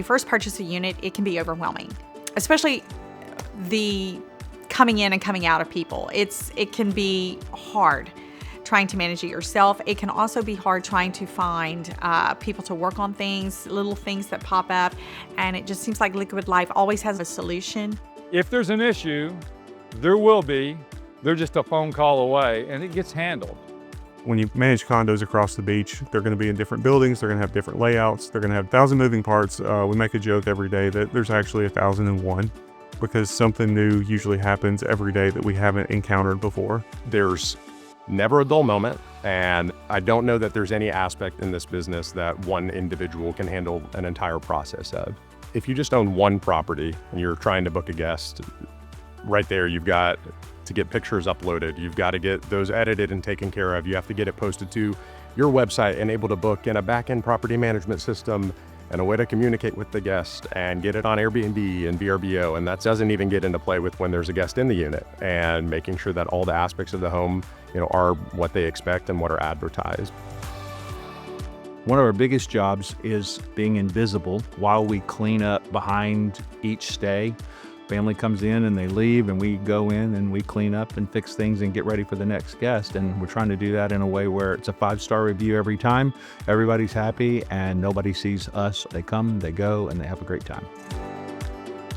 first purchase a unit, it can be overwhelming, especially the coming in and coming out of people. It can be hard trying to manage it yourself. It can also be hard trying to find people to work on things, little things that pop up, and it just seems like Liquid Life always has a solution. If there's an issue, there will be. They're just a phone call away, and it gets handled. When you manage condos across the beach, they're going to be in different buildings, they're going to have different layouts, they're going to have 1,000 moving parts. We make a joke every day that there's actually 1,001 because something new usually happens every day that we haven't encountered before. There's never a dull moment, and I don't know that there's any aspect in this business that one individual can handle an entire process of. If you just own one property and you're trying to book a guest, right there you've got to get pictures uploaded, you've got to get those edited and taken care of, you have to get it posted to your website and able to book in a back-end property management system and a way to communicate with the guest and get it on Airbnb and VRBO. And that doesn't even get into play with when there's a guest in the unit and making sure that all the aspects of the home, are what they expect and what are advertised. One of our biggest jobs is being invisible while we clean up behind each stay. Family comes in and they leave, and we go in and we clean up and fix things and get ready for the next guest. And we're trying to do that in a way where it's a 5-star review every time. Everybody's happy and nobody sees us. They come, they go, and they have a great time.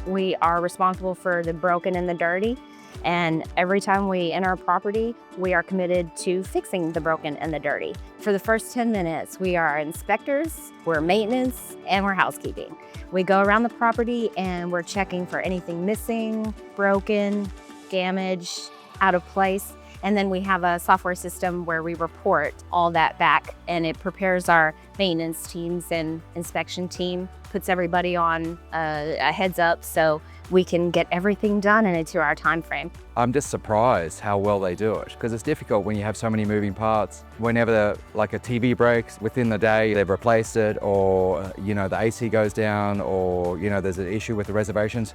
We are responsible for the broken and the dirty. And every time we enter a property, we are committed to fixing the broken and the dirty. For the first 10 minutes, we are inspectors, we're maintenance, and we're housekeeping. We go around the property and we're checking for anything missing, broken, damaged, out of place. And then we have a software system where we report all that back, and it prepares our maintenance teams and inspection team, puts everybody on a heads up so we can get everything done in a 2-hour time frame. I'm just surprised how well they do it, because it's difficult when you have so many moving parts. Whenever like a TV breaks, within the day they've replaced it, or the AC goes down, or there's an issue with the reservations.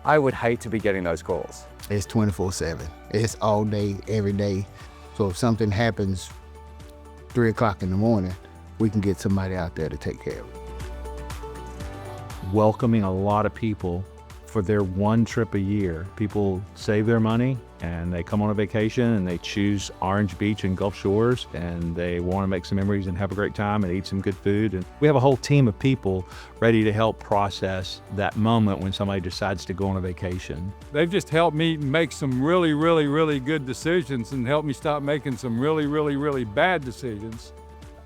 I would hate to be getting those calls. It's 24/7. It's all day, every day. So if something happens 3 o'clock in the morning, we can get somebody out there to take care of it. Welcoming a lot of people for their one trip a year. People save their money and they come on a vacation and they choose Orange Beach and Gulf Shores, and they want to make some memories and have a great time and eat some good food. And we have a whole team of people ready to help process that moment when somebody decides to go on a vacation. They've just helped me make some really, really, really good decisions and helped me stop making some really, really, really bad decisions.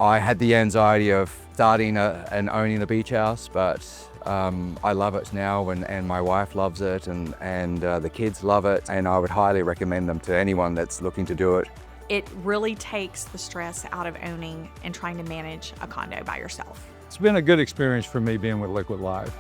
I had the anxiety of starting and owning a beach house, but I love it now, and my wife loves it, and the kids love it, and I would highly recommend them to anyone that's looking to do it. It really takes the stress out of owning and trying to manage a condo by yourself. It's been a good experience for me being with Liquid Life.